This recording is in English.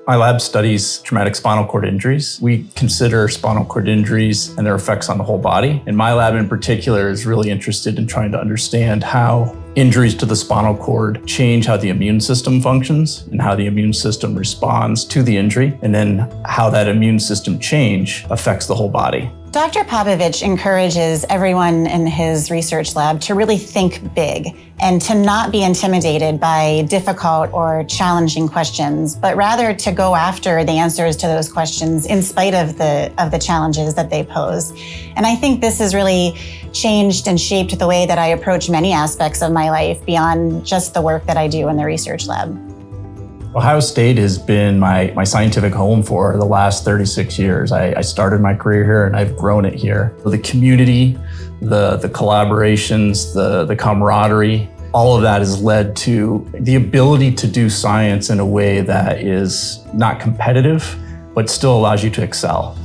My lab studies traumatic spinal cord injuries. We consider spinal cord injuries and their effects on the whole body. And my lab in particular is really interested in trying to understand how injuries to the spinal cord change how the immune system functions and how the immune system responds to the injury, and then how that immune system change affects the whole body. Dr. Popovich encourages everyone in his research lab to really think big and to not be intimidated by difficult or challenging questions, but rather to go after the answers to those questions in spite of the challenges that they pose. And I think this has really changed and shaped the way that I approach many aspects of my life beyond just the work that I do in the research lab. Ohio State has been my scientific home for the last 36 years. I started my career here and I've grown it here. The community, the collaborations, the camaraderie, all of that has led to the ability to do science in a way that is not competitive, but still allows you to excel.